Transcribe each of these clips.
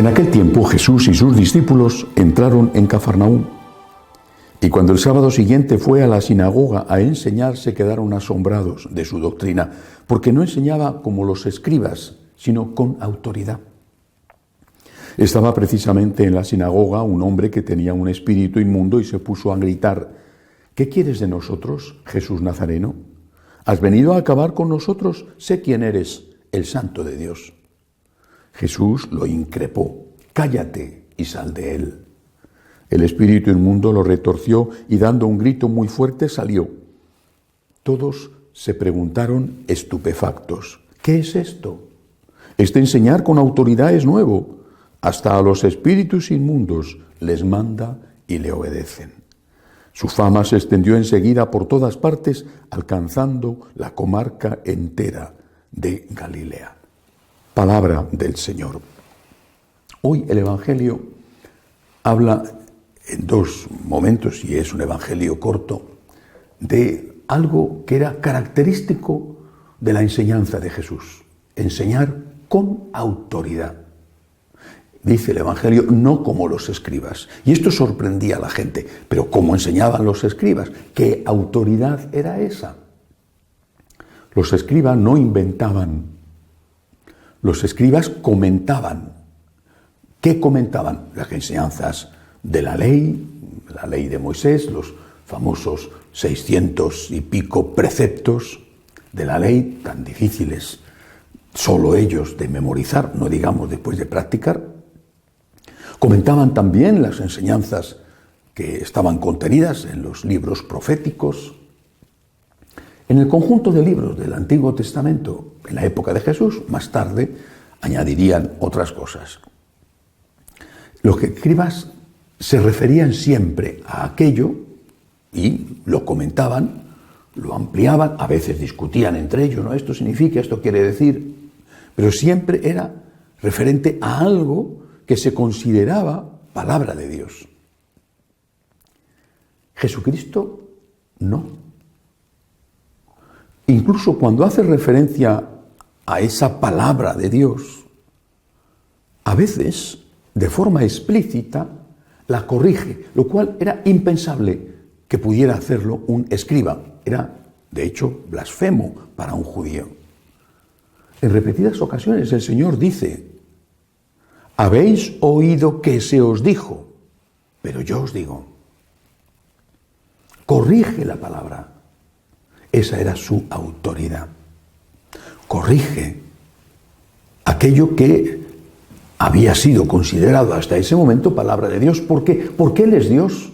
En aquel tiempo Jesús y sus discípulos entraron en Cafarnaúm. Y cuando el sábado siguiente fue a la sinagoga a enseñar, se quedaron asombrados de su doctrina, porque no enseñaba como los escribas, sino con autoridad. Estaba precisamente en la sinagoga un hombre que tenía un espíritu inmundo y se puso a gritar: ¿Qué quieres de nosotros, Jesús Nazareno? ¿Has venido a acabar con nosotros? Sé quién eres, el Santo de Dios. Jesús lo increpó: cállate y sal de él. El espíritu inmundo lo retorció y dando un grito muy fuerte salió. Todos se preguntaron estupefactos: ¿qué es esto? Este enseñar con autoridad es nuevo. Hasta a los espíritus inmundos les manda y le obedecen. Su fama se extendió enseguida por todas partes, alcanzando la comarca entera de Galilea. Palabra del Señor. Hoy el Evangelio habla en dos momentos, y es un Evangelio corto, de algo que era característico de la enseñanza de Jesús: enseñar con autoridad. Dice el Evangelio, no como los escribas. Y esto sorprendía a la gente. Pero ¿cómo enseñaban los escribas? ¿Qué autoridad era esa? Los escribas no inventaban. Los escribas comentaban. ¿Qué comentaban? Las enseñanzas de la ley de Moisés, los famosos 600 y pico preceptos de la ley, tan difíciles solo ellos de memorizar, no digamos después de practicar. Comentaban también las enseñanzas que estaban contenidas en los libros proféticos. En el conjunto de libros del Antiguo Testamento, en la época de Jesús, más tarde añadirían otras cosas. Los escribas se referían siempre a aquello y lo comentaban, lo ampliaban, a veces discutían entre ellos, ¿no? Esto significa, esto quiere decir, pero siempre era referente a algo que se consideraba palabra de Dios. Jesucristo no. Incluso cuando hace referencia a esa palabra de Dios, a veces, de forma explícita, la corrige, lo cual era impensable que pudiera hacerlo un escriba. Era, de hecho, blasfemo para un judío. En repetidas ocasiones el Señor dice: habéis oído que se os dijo, pero yo os digo. Corrige la palabra. Esa era su autoridad. Corrige aquello que había sido considerado hasta ese momento palabra de Dios. ¿Por qué? Porque Él es Dios.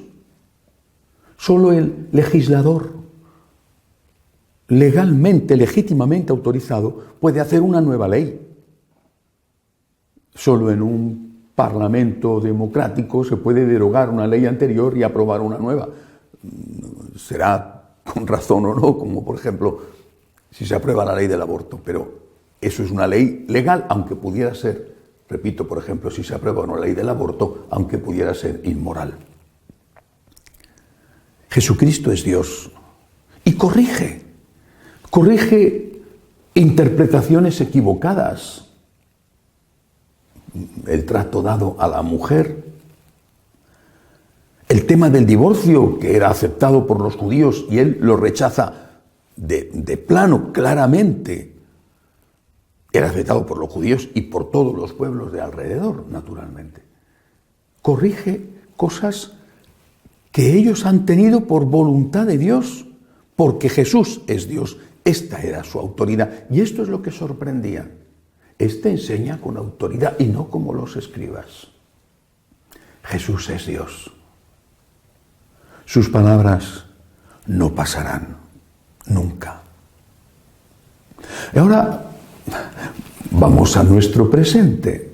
Solo el legislador, legalmente, legítimamente autorizado, puede hacer una nueva ley. Solo en un parlamento democrático se puede derogar una ley anterior y aprobar una nueva. Será con razón o no, como por ejemplo si se aprueba la ley del aborto, pero eso es una ley legal, aunque pudiera ser, repito, por ejemplo, si se aprueba una ley del aborto, aunque pudiera ser inmoral. Jesucristo es Dios y corrige interpretaciones equivocadas. El trato dado a la mujer, el tema del divorcio, que era aceptado por los judíos y él lo rechaza de plano, claramente. Era aceptado por los judíos y por todos los pueblos de alrededor, naturalmente. Corrige cosas que ellos han tenido por voluntad de Dios, porque Jesús es Dios. Esta era su autoridad. Y esto es lo que sorprendía. Este enseña con autoridad y no como los escribas. Jesús es Dios. Sus palabras no pasarán nunca. Y ahora vamos a nuestro presente,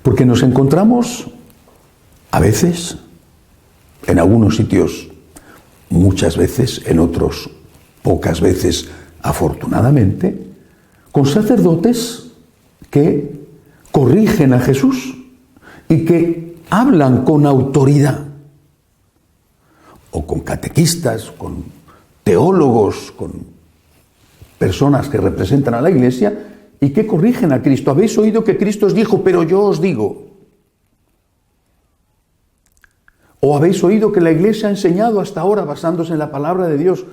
porque nos encontramos a veces, en algunos sitios muchas veces, en otros pocas veces afortunadamente, con sacerdotes que corrigen a Jesús y que hablan con autoridad, o con catequistas, con teólogos, con personas que representan a la Iglesia y que corrigen a Cristo. Habéis oído que Cristo os dijo, pero yo os digo. O habéis oído que la Iglesia ha enseñado hasta ahora, basándose en la palabra de Dios,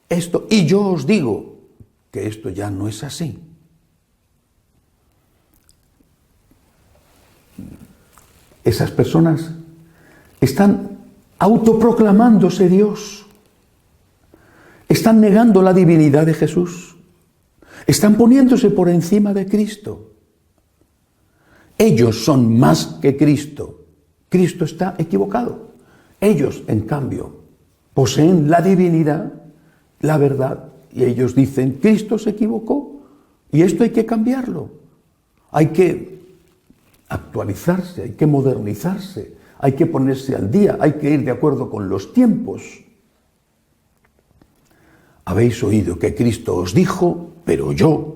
esto, y yo os digo que esto ya no es así. Esas personas están autoproclamándose Dios. Están negando la divinidad de Jesús. Están poniéndose por encima de Cristo. Ellos son más que Cristo. Cristo está equivocado. Ellos, en cambio, poseen la divinidad, la verdad, y ellos dicen, Cristo se equivocó y esto hay que cambiarlo. Hay que actualizarse, hay que modernizarse, hay que ponerse al día, hay que ir de acuerdo con los tiempos. Habéis oído que Cristo os dijo, pero yo,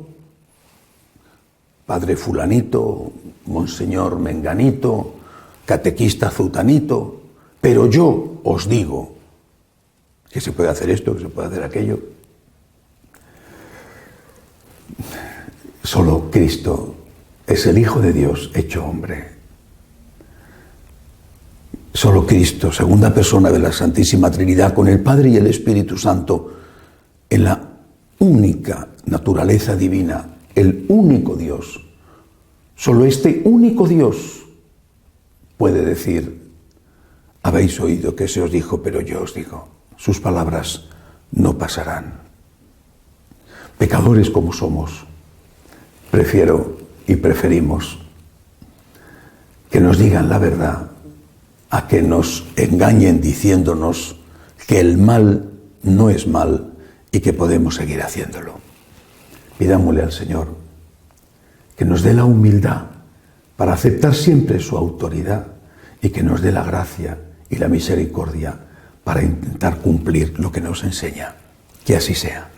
Padre fulanito, Monseñor menganito, catequista zutanito, pero yo os digo que se puede hacer esto, que se puede hacer aquello. Solo Cristo es el Hijo de Dios hecho hombre. Solo Cristo, segunda persona de la Santísima Trinidad, con el Padre y el Espíritu Santo, en la única naturaleza divina, el único Dios. Solo este único Dios puede decir, habéis oído que se os dijo, pero yo os digo, sus palabras no pasarán. Pecadores como somos, prefiero y preferimos que nos digan la verdad a que nos engañen diciéndonos que el mal no es mal y que podemos seguir haciéndolo. Pidámosle al Señor que nos dé la humildad para aceptar siempre su autoridad y que nos dé la gracia y la misericordia para intentar cumplir lo que nos enseña. Que así sea.